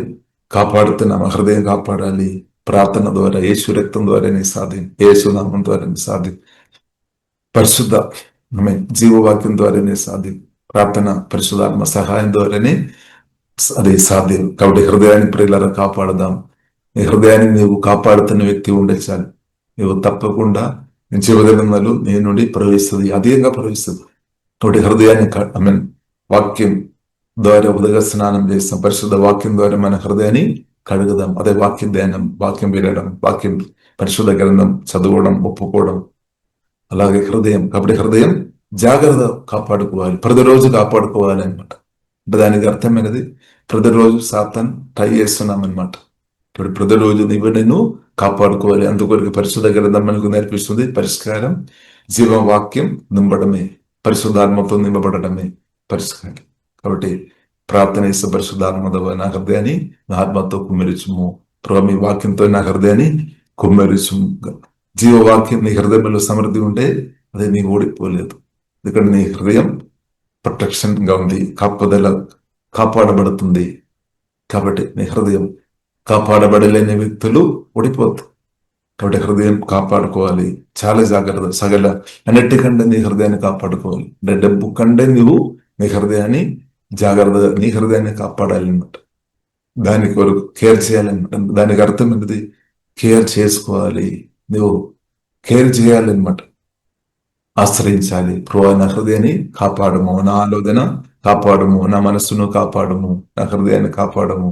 కాపాడుతున్నాం. హృదయం కాపాడాలి. ప్రార్థన ద్వారా, యేసు రక్తం ద్వారానే సాధ్యం, యేసు నామం ద్వారానే సాధ్యం, పరిశుద్ధ జీవవాక్యం ద్వారానే సాధ్యం, ప్రార్థన పరిశుద్ధాత్మ సహాయం ద్వారానే అది సాధ్యం. కాబట్టి హృదయాన్ని ప్రియులారా కాపాడదాం. నీ హృదయాన్ని నీవు కాపాడుతున్న వ్యక్తి ఉండే చాలు. నీవు తప్పకుండా జీవజలములు నీ నుండి ప్రవహిస్తుంది, అధికంగా ప్రవహిస్తుంది. కాబట్టి హృదయాన్ని వాక్యం ద్వారా ఉదయ స్నానం చేస్తాం. పరిశుద్ధ వాక్యం ద్వారా మన హృదయాన్ని కడుగుదాం. అదే వాక్యం ధ్యానం, వాక్యం వినడం, వాక్యం పరిశుద్ధ గ్రంథం చదవడం, ఒప్పుకోవడం. అలాగే హృదయం, కాబట్టి హృదయం జాగ్రత్త కాపాడుకోవాలి, ప్రతిరోజు కాపాడుకోవాలి అనమాట. అంటే దానికి అర్థమైనది ప్రతిరోజు సాతాన్ ట్రై చేస్తున్నాం అనమాట. ఇప్పుడు ప్రతిరోజు నేను కాపాడుకోవాలి. అందుకొరకు పరిశుద్ధ గ్రంథం మనకు నేర్పిస్తుంది పరిష్కారం. జీవవాక్యం నింపడమే, పరిశుద్ధాత్మతో నింపబడటమే పరిష్కారం. కాబట్టి ప్రార్థన చేస్తే పరిశుద్ధాత్మతో నా హృదయాన్ని నా ఆత్మతో కుమ్మరించుము, ప్రభు మీ వాక్యంతో నా హృదయాన్ని కుమ్మరించుము. జీవవాక్యం నీ హృదయంలో సమృద్ధి ఉంటే అది నీకు ఓడిపోలేదు. ఎందుకంటే నీ హృదయం ప్రొటెక్షన్ గా ఉంది, కాపాడబడుతుంది. కాబట్టి నీ హృదయం కాపాడబడలేని వ్యక్తులు ఓడిపోతారు. కాబట్టి హృదయం కాపాడుకోవాలి, చాలా జాగ్రత్త. అన్నిటికంటే నీ హృదయాన్ని కాపాడుకోవాలి. అంటే డబ్బు కంటే నువ్వు నీ హృదయాన్ని జాగ్రత్తగా, నీ హృదయాన్ని కాపాడాలన్నమాట. దాని కొరకు కేర్ చేయాలన్నమాట. దానికి అర్థం ఏంటిది? కేర్ చేసుకోవాలి, నువ్వు కేర్ చేయాలన్నమాట, ఆశ్రయించాలి. ప్రభు నా హృదయాన్ని కాపాడము, నా ఆలోచన కాపాడము, నా మనస్సును కాపాడము, నా హృదయాన్ని కాపాడము,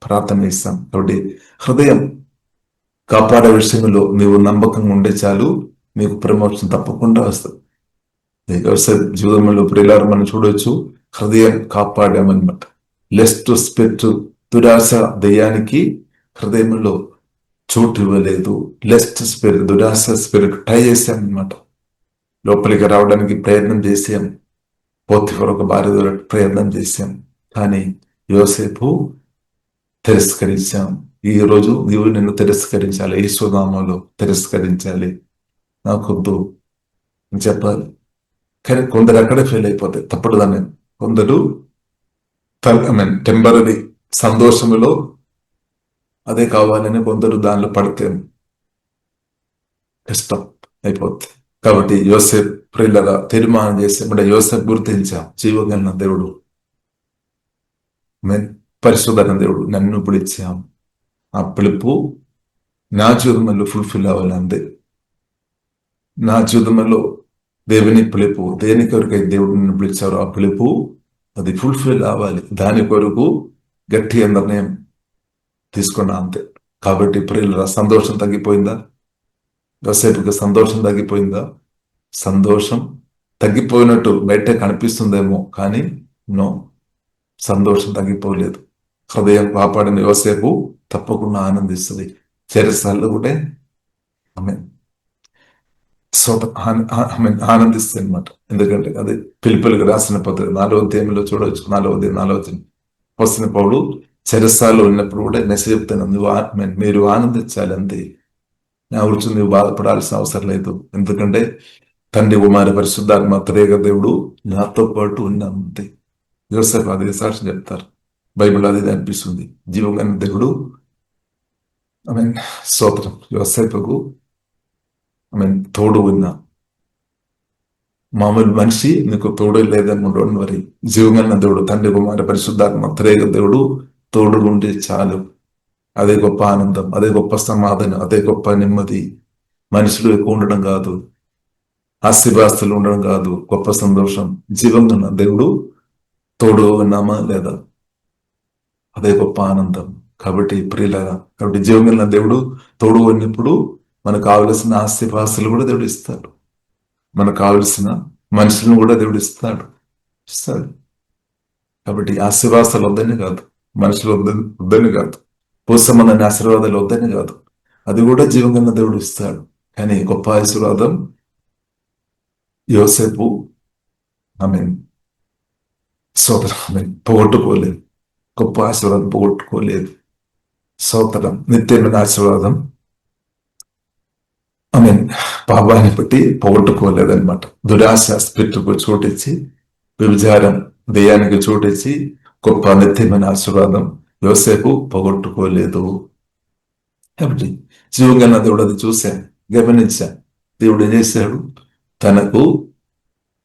ప్రార్థన ఇస్తాం. కాబట్టి హృదయం కాపాడే విషయంలో నీవు నమ్మకంగా ఉండే చాలు, నీకు ప్రమోషన్ తప్పకుండా వస్తుంది. జీవితంలో ప్రియులారా మనం చూడవచ్చు, హృదయం కాపాడామన్నమాట. లెస్ట్ స్పిరిట్, దురాశ దయ్యానికి హృదయంలో చోటు ఇవ్వలేదు. లెస్ట్ స్పిరిట్, దురాశ స్పిరిట్ ట్రై చేశామన్నమాట. లోపలికి రావడానికి ప్రయత్నం చేశాం. పోతిఫర్ ఒక భార్య ప్రయత్నం చేశాం, కానీ యోసేపు తిరస్కరించాం. ఈ రోజు నీవు నిన్ను తిరస్కరించాలి, యేసు నామములో తిరస్కరించాలి. నాకొద్దు అని చెప్పాలి. కానీ కొందరు అక్కడే ఫెయిల్ అయిపోతాయి, తప్పడుదాన్ని. కొందరు టెంపరీ సంతోషములో అదే కావాలని కొందరు దానిలో పడితే కష్టం అయిపోతుంది. కాబట్టి యోసేపు ప్రియులగా తీర్మానం చేసి యోసేపు గుర్తించాం, జీవగలన దేవుడు, పరిశుద్ధన దేవుడు నన్ను పిలిచాం. ఆ పిలుపు నా జీవితంలో ఫుల్ఫిల్ అవ్వాలంతే. నా జీవితంలో దేవుని పిలుపు, దేని కొరకు దేవుడు నన్ను పిలిచారో ఆ పిలుపు అది ఫుల్ఫిల్ అవ్వాలి. దాని కొరకు గట్టిగా నిర్ణయం తీసుకున్నా అంతే. కాబట్టి ప్రియుల సంతోషం తగ్గిపోయిందా? యోసేపుకి సంతోషం తగ్గిపోయిందా? సంతోషం తగ్గిపోయినట్టు బయట కనిపిస్తుందేమో, కానీ నో, సంతోషం తగ్గిపోలేదు. హృదయం కాపాడిన యోసేపు తప్పకుండా ఆనందిస్తుంది. చెరసాల్లో కూడా ఆమె ఆనందిస్తుంది అనమాట. ఎందుకంటే అది పిలుపులకు రాసిన పత్రిక 4వ అధ్యాయంలో చూడవచ్చు. 4వ అధ్యాయం వస్తున్న పౌలు చెరసాల్లో ఉన్నప్పుడు కూడా మెసేజ్ చెప్తాను, మీరు ఆనందించాలి అంతే, నా గురించి నువ్వు బాధపడాల్సిన అవసరం లేదు. ఎందుకంటే తండ్రి కుమారి పరిశుద్ధాత్మ త్రేక దేవుడు నాతో పాటు ఉన్నంతే. యోసేపు అది సాక్ష్యం చెప్తారు, బైబిల్ అది అనిపిస్తుంది. జీవగాని దేవుడు స్తోత్రం. యోసేపుకు తోడు ఉన్న మామూలు మనిషి నీకు తోడు లేదని ఉండడం మరి జీవగల దేవుడు తండ్రి కుమారి పరిశుద్ధాత్మ త్రేక దేవుడు తోడు ఉంటే చాలు. అదే గొప్ప ఆనందం, అదే గొప్ప సమాధానం, అదే గొప్ప నెమ్మది. మనుషులు ఎక్కువ ఉండడం కాదు, ఆస్తిపాస్తులు ఉండడం కాదు, గొప్ప సంతోషం. జీవంగా ఉన్న దేవుడు తోడు ఉన్నామా లేదా, అదే గొప్ప ఆనందం. కాబట్టి ప్రియులారా, కాబట్టి జీవంగా దేవుడు తోడు ఉన్నప్పుడు మనకు కావలసిన ఆస్తిపాస్తులు కూడా దేవుడు ఇస్తాడు, మనకు కావలసిన మనుషులను కూడా దేవుడు ఇస్తాడు. కాబట్టి ఆశీర్వాదాలు వద్దని కాదు, మనుషులు వద్దని కాదు, భూసంబంధమైన ఆశీర్వాదాలు వద్దని కాదు, అది కూడా జీవంగా దేవుడు ఇస్తాడు. కానీ గొప్ప ఆశీర్వాదం యోసేపు సోదరం పోగొట్టుకోలేదు, గొప్ప ఆశీర్వాదం పోగొట్టుకోలేదు. సోదరం నిత్యమైన ఆశీర్వాదం పాపాన్ని బట్టి పోగొట్టుకోలేదన్నమాట. దురాశ స్పిరిట్కు చోటిచ్చి, విభచారం దెయ్యానికి చోటిచ్చి గొప్ప నిత్యమైన ఆశీర్వాదం యోసేపు పోగొట్టుకోలేదు. కాబట్టి జీవంగా దేవుడు అది చూశాను, గమనించాను. దేవుడు ఏం చేశాడు, తనకు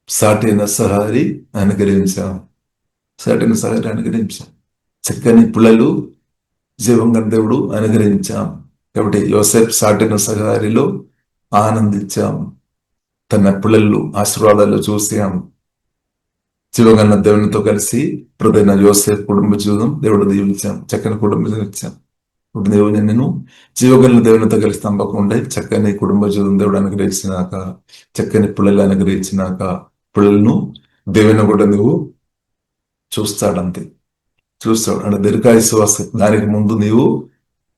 సాటైన సహారి అనుగ్రహించాం, సాటైన సహారి అనుగ్రహించాం. చక్కని పిల్లలు జీవంగా దేవుడు అనుగ్రహించాం. కాబట్టి యోసేపు సాటైన సహారిలో ఆనందించాం, తన పిల్లలు ఆశీర్వాదాలు చూసాం. జీవగన్న దేవునితో కలిసి ప్రదైన యోసేపు కుటుంబ జీవితం దేవుడు దీవించాం, చక్కని కుటుంబ జీవితం ఇచ్చాం. ఇప్పుడు దేవుని నేను జీవగన్న దేవునితో కలిసి తప్పకుండా చక్కని కుటుంబ జీవితం దేవుడు అనుగ్రహించినాక, చక్కని పిల్లలు అనుగ్రహించినాక, పిల్లలను దేవుని కూడా నువ్వు చూస్తాడంతే, చూస్తాడు అంటే దీర్ఘాయుశ్వాస. దానికి ముందు నీవు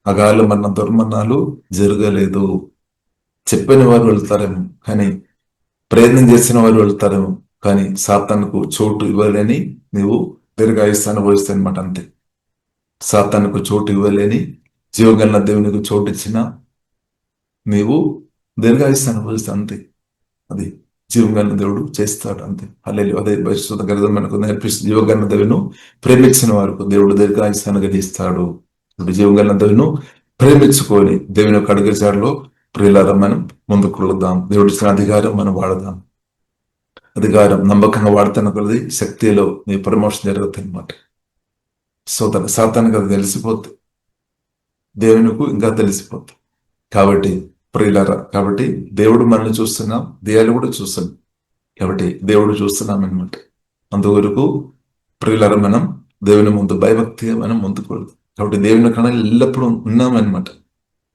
అగాలు మన్న దుర్మరణాలు జరగలేదు. చెప్పిన వారు వెళ్తారేమో, కానీ ప్రయత్నం చేసిన వారు వెళ్తారేమో, కానీ సాతానుకు చోటు ఇవ్వలేని నీవు దీర్ఘాయుస్సు అనుభవిస్తాయి అనమాట. అంతే, సాతానుకు చోటు ఇవ్వలేని జీవగల దేవునికి చోటు ఇచ్చిన నీవు దీర్ఘాయుస్సు అనుభవిస్తా అంతే. అది జీవగల దేవుడు చేస్తాడు అంతే. అల్లెలు అదే పరిశుద్ధ గ్రంథం మనకు నేర్పిస్తుంది. జీవగల దేవును ప్రేమించిన వారికి దేవుడు దీర్ఘాయుస్సు అనుగ్రహిస్తాడు. ఇప్పుడు జీవగల దేవును ప్రేమించుకొని దేవుని యొక్క అడుగుజాడలో ప్రియులారా మనం ముందుకు వెళదాం. దేవుడి ఇచ్చిన అధికారం మనం వాడదాం. అధికారం నమ్మకంగా వాడుతున్న కొద్ది శక్తిలో నీ ప్రమోషన్ జరుగుతుంది అనమాట. సాతానికి అది తెలిసిపోద్ది, దేవునికి ఇంకా తెలిసిపోద్ది. కాబట్టి ప్రియులారా, కాబట్టి దేవుడు మనల్ని చూస్తున్నాం, దేయాలు కూడా చూస్తున్నాం. కాబట్టి దేవుడు చూస్తున్నాం అనమాట. అందువరకు ప్రియులారా, మనం దేవుని ముందు భయభక్తిగా మనం ముందుకు వెళ్దాం. కాబట్టి దేవుని కన్నా ఎల్లప్పుడూ ఉన్నామన్నమాట,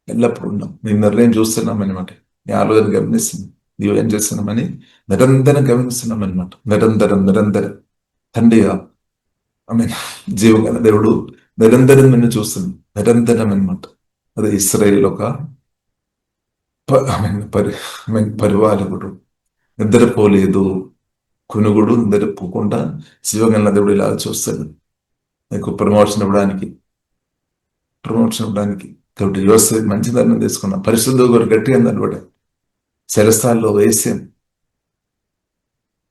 ఎల్లప్పుడు ఉన్నాం. నీ నిర్ణయం చూస్తున్నాం అనమాట, నీ ఆలోచన గమనిస్తున్నాం, నీవు ఏం చేస్తున్నామని నిరంతరం గమనిస్తున్నాం అనమాట. నిరంతరం తండ్రిగా జీవగల దేవుడు నిరంతరం నిన్ను చూస్తున్నాం, నిరంతరం అనమాట. అది ఇశ్రాయేల్ ఒక పరిపాలకుడు, నిద్రపోలేదు, కునుగుడు నిద్రపోకుండా జీవగల దేవుడు ఇలా చూస్తాడు నీకు ప్రమోషన్ ఇవ్వడానికి. కాబట్టి యోసేపు మంచి ధర్మం తీసుకున్నాం, పరిశుద్ధ గారు గట్టిగా నిలబడ చెరస్థాయిలో వేసాం,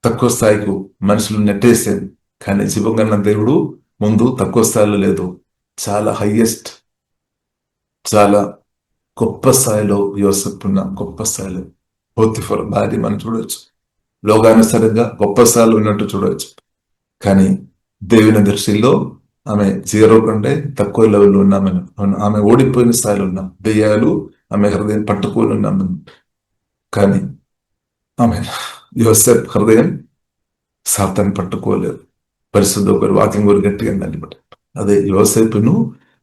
తక్కువ స్థాయికు మనుషులు నెట్టేసాం. కానీ జీవంగా దేవుడు ముందు తక్కువ స్థాయిలో లేదు, చాలా హైయెస్ట్, చాలా గొప్ప స్థాయిలో యోసేపు ఉన్న గొప్ప స్థాయిలో పోతిఫర్ భార్య మనం చూడవచ్చు. లోకానుసారంగా గొప్ప స్థాయిలో ఉన్నట్టు చూడవచ్చు, కానీ దేవుని దృష్టిలో ఆమె 0 కంటే తక్కువ లెవెల్లో ఉన్నామని, ఆమె ఓడిపోయిన స్థాయిలో ఉన్నాం. దెయ్యాలు ఆమె హృదయం పట్టుకొని ఉన్నామని. కానీ ఆమె యోసేపు హృదయం సాతాన్ని పట్టుకోలేదు. పరిశుద్ధ ఒకరు వాక్యం గురి గట్టిగా నిలబడి అదే యోసేపును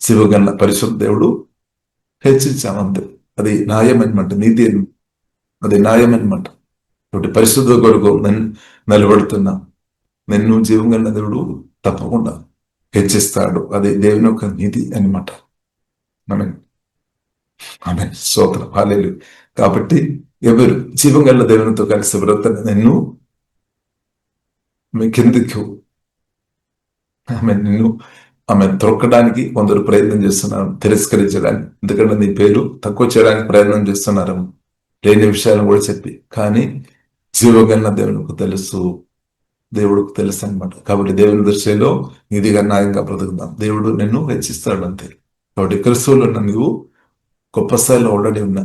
శివగన్న పరిశుద్ధ దేవుడు హెచ్చించామంతే. అది న్యాయం అనమాట, నీతి, అది న్యాయం అనమాట. కాబట్టి పరిశుద్ధ కొరకు నిలబడుతున్నా నిన్ను జీవం కలిగిన దేవుడు తప్పకుండా హెచ్చిస్తాడు. అది దేవుని యొక్క నీతి అనమాట. ఆమె స్తోత్రం, హల్లెలూయా. కాబట్టి ఎవరు జీవం గల దేవునితో కలిసి బ్రతన నిన్ను కిందకు నిన్ను త్రొక్కడానికి కొందరు ప్రయత్నం చేస్తున్నారు, తిరస్కరించడానికి. ఎందుకంటే నీ పేరు తక్కువ చేయడానికి ప్రయత్నం చేస్తున్నారు, లేని విషయాలను కూడా చెప్పి. కానీ జీవగల దేవునికి తెలుసు, దేవుడికి తెలుసు అనమాట. కాబట్టి దేవుని దృష్టిలో నీతిగా న్యాయంగా బ్రతుకుదాం. దేవుడు నిన్ను హెచ్చిస్తాడు అంతే. కాబట్టి క్రిస్తువులో ఉన్న నీవు గొప్ప స్థాయిలో ఆల్రెడీ ఉన్నా,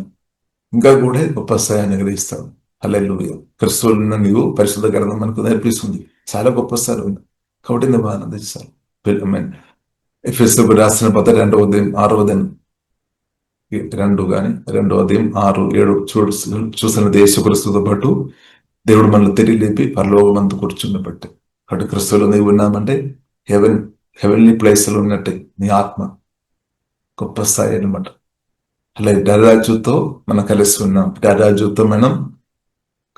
ఇంకా కూడా గొప్ప స్థాయిని గ్రహిస్తాడు. హల్లెలూయా. క్రిస్తువులో ఉన్న నీవు పరిశుద్ధ గ్రంథం మనకు నేర్పిస్తుంది, చాలా గొప్ప స్థాయి ఉంది. కాబట్టి నువ్వు ఆనందించాలి. ఎఫెసీయులకు రాసిన పత్రిక 2వ అధ్యాయం 6వ వచనం 2వ అధ్యాయం 6-7 చూసిన యేసుక్రీస్తుతో పాటు దేవుడు మనల్ని తిరిగి లేపి పరలోకమందు కూర్చుండబట్టి. కాబట్టి క్రిస్తువులో నీవు ఉన్నామంటే హెవెన్లీ ప్లేస్ లో ఉన్నట్టే నీ ఆత్మ గొప్ప స్థాయి అనమాట. అలాగే రాజుతో మనం కలిసి ఉన్నాం, రాజుతో మనం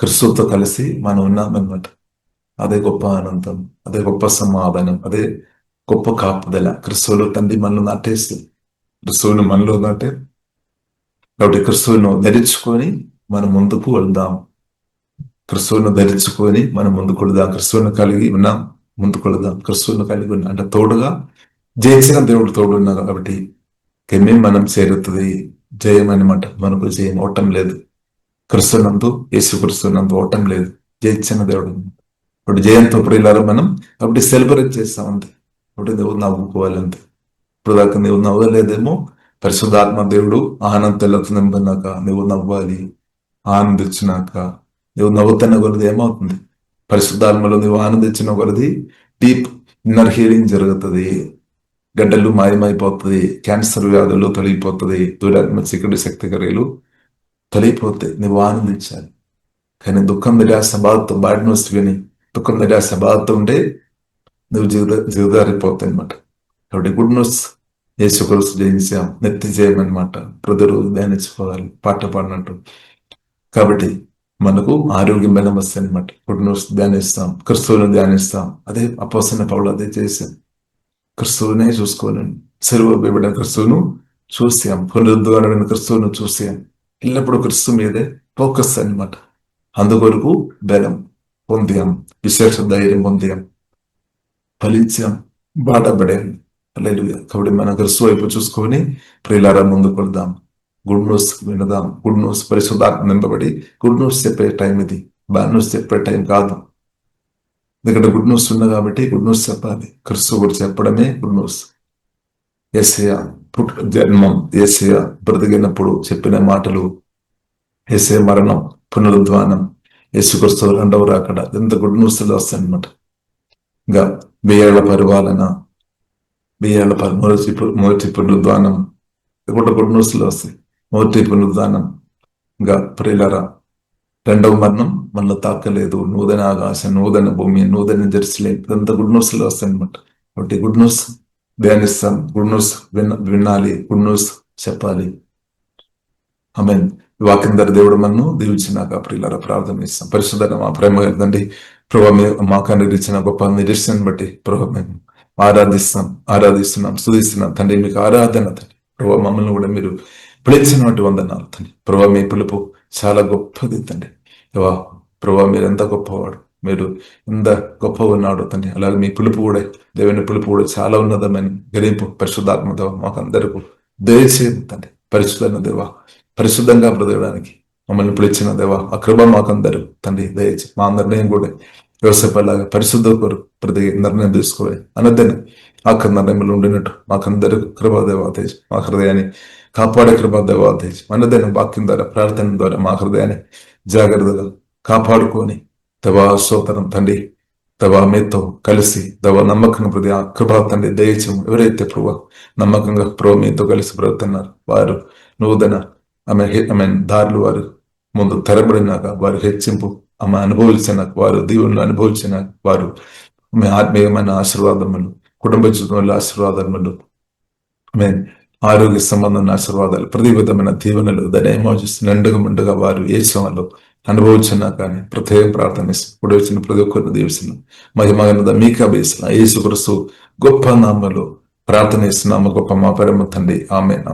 క్రిస్తుతో కలిసి మనం ఉన్నాం అనమాట. అదే గొప్ప ఆనందం, అదే గొప్ప సమాధానం, అదే గొప్ప కాపుదల. క్రిస్తువులో తండ్రి మనలో నాటేస్తుంది, క్రిస్తువును మనలో నాటే. కాబట్టి క్రిస్తువును ధరించుకొని మనం ముందుకు వెళ్దాం, క్రిస్తువును ధరించుకొని మనం ముందుకు వెళ్దాం. క్రిస్తువును కలిగి ఉన్నాం, ముందుకు వెళ్దాం. క్రిస్తువును కలిగి ఉన్నాం అంటే తోడుగా జయించిన దేవుడు తోడున్నా. కాబట్టి గమ్యం మనం చేరుతుంది జయం అనమాట. మనకు జయం ఓటం లేదు, క్రిస్తునందు యేసుక్రీస్తునందు ఓటం లేదు, జయించిన దేవుడు. ఇప్పుడు జయంతో ప్రియులారా మనం కాబట్టి సెలబ్రేట్ చేస్తాం అంతే. ఇప్పుడు నువ్వు నవ్వుకోవాలంతే. ఇప్పుడు దాకా నువ్వు నవ్వలేదేమో, పరిశుద్ధాత్మ దేవుడు ఆనందలతో నింపినాక నువ్వు నవ్వాలి. ఆనందించినాక నువ్వు నవ్వుతున్న కొలది ఏమవుతుంది, పరిశుద్ధాత్మలో నువ్వు ఆనందించిన కొలది డీప్ ఇన్నర్ హీలింగ్ జరుగుతుంది, గడ్డలు మాయమైపోతుంది, క్యాన్సర్ వ్యాధులు తొలగిపోతుంది, దురాత్మ చీకటి శక్తి క్రియలు తొలగిపోతాయి. నువ్వు ఆనందించాలి. కానీ దుఃఖం నిరాశ బాధతో బాడ్ న్యూస్ విని దుఃఖం నిరాశ బాధతో ఉంటే నువ్వు జీవితారిపోతాయి అనమాట. కాబట్టి గుడ్ న్యూస్ యేసుక్రీస్తు జయించాం, నెత్తి చేయమన్నమాట. ప్రతిరోజు ధ్యానించుకోవాలి, పాట పాడినట్టు. కాబట్టి మనకు ఆరోగ్యమైన వస్తుంది అనమాట. గుడ్ న్యూస్ ధ్యానిస్తాం, క్రిస్తువుని ధ్యానిస్తాం. అదే అపోస్తలుడైన పౌలు అదే చేశాం. క్రిస్తువునే చూసుకోవాలని సెలవు ఇవ్వబడిన క్రిస్తువును చూసాం, పునరుద్ధరణ క్రిస్తువును చూసాం. ఎల్లప్పుడూ క్రిస్తు మీదే ఫోకస్ అనమాట. అందుకొరకు బలం పొందాం, విశేష ధైర్యం పొందాం, ఫలించాం, బాధపడాం. హల్లెలూయా. కాబట్టి మన క్రిస్తు వైపు చూసుకొని ప్రియులారా ముందుకు వెళ్దాం, గుడ్ న్యూస్ వినదాం. గుడ్ న్యూస్ పరిశుద్ధాత్మ నింపబడి గుడ్ న్యూస్ చెప్పే టైం ఇది, బ్యాడ్ న్యూస్ చెప్పే టైం కాదు. ఎందుకంటే గుడ్ న్యూస్ ఉంది కాబట్టి గుడ్ న్యూస్ చెప్పాలి. క్రిస్తు కూడా చెప్పడమే గుడ్ న్యూస్. యేసయ్య జన్మం, యేసయ్య బ్రతికినప్పుడు చెప్పిన మాటలు, యేసయ్య మరణం, పునరుద్ధానం, యేసుక్రీస్తు రెండవ రాకడ, ఎంత గుడ్ న్యూస్ వస్తాయి అనమాట. ఇంకా 1000 ఏళ్ల పరిపాలన, 1000 ఏళ్ల మొదటి పునరుద్ధానం కూడా గుడ్ న్యూస్లో వస్తాయి. మొదటి పునరుద్ధానం, ఇంకా ప్రియులారా రెండవ మరణం మనలో తాకలేదు, నూతన ఆకాశం, నూతన భూమి, నూతన జెరూసలేం, ఇదంతా గుడ్ న్యూస్లో వస్తాయి అనమాట. కాబట్టి గుడ్ న్యూస్ ధ్యానిస్తాం, గుడ్ న్యూస్ వినాలి, గుడ్ న్యూస్ చెప్పాలి. ఆమేన్. వాక్యం ద్వారా దేవుడు మనను దీవించినాక ప్రియులారా ప్రార్థన చేస్తాం. పరిశుద్ధ మా ప్రేమ కదండి ప్రభావ, మాకు ఇచ్చిన గొప్ప నిరీక్షను బట్టి ప్రభావ మేము ఆరాధిస్తున్నాం, స్తుతిస్తున్నాం తండ్రి. మీకు ఆరాధన తండ్రి. ప్రభావ మమ్మల్ని కూడా మీరు పిలిచినటువంటి వందనాలు తండ్రి. ప్రభావ మీ పిలుపు చాలా గొప్పది తండ్రి. ప్రభావ మీరు ఎంత గొప్పవాడు, మీరు ఎంత గొప్ప ఉన్నాడు తండ్రి. అలాగే మీ పిలుపు కూడా, దేవుని పిలుపు కూడా చాలా ఉన్నదమని గ్రహింపు పరిశుద్ధాత్మతో మాకు అందరికీ దయచేయండి తండ్రి. పరిశుద్ధమైన దేవా, పరిశుద్ధంగా బ్రతకడానికి మమ్మల్ని పిలిచిన దేవా, ఆ కృప మాకందరూ తండ్రి దయచేసి మా నిర్ణయం కూడా వ్యవసాయలాగా పరిశుద్ధ కొరకు ప్రతి నిర్ణయం తీసుకోవాలి అన్నదని ఆఖరి నిర్ణయంలో ఉండినట్టు మాకందరూ కృపాదేవా తేజ్, మా హృదయాన్ని కాపాడే కృపాదేవా తేజ్. అన్నదైన వాక్యం ద్వారా, ప్రార్థన ద్వారా మా హృదయాన్ని జాగ్రత్తగా కాపాడుకొని దేవా స్తోత్రం తండ్రి. దేవా మీతో కలిసి దేవా నమ్మకంగా ప్రతి ఆ కృపా తండ్రి దయచేము. ఎవరైతే ప్రభు నమ్మకంగా ప్రభు మీతో కలిసి బ్రతున్నారు వారు నూతన ఆమె దారులు వారు ముందు తెరబడినాక, వారు హెచ్చింపు అనుభవించినాక, వారు దీవులను అనుభవించినాక, వారు ఆత్మీయమైన ఆశీర్వాదములు, కుటుంబ జీవితంలో ఆశీర్వాదములు, ఆరోగ్య సంబంధమైన ఆశీర్వాదాలు, ప్రతి విధమైన దీవెనలు దాన్ని ఏమోచిస్తూ నిండుగా వారు ఏ సమయంలో అనుభవించున్నా కానీ ప్రత్యేక ప్రార్థన ఇప్పుడు వచ్చిన ప్రతి ఒక్కరిని దీవిస్తున్నాం. మహిమగనద మీకు అభేసిన యేసుక్రీస్తు గొప్ప నామములో ప్రార్థన ఇస్తున్నాము. గొప్ప మా పరమ తండ్రి, ఆమేన్.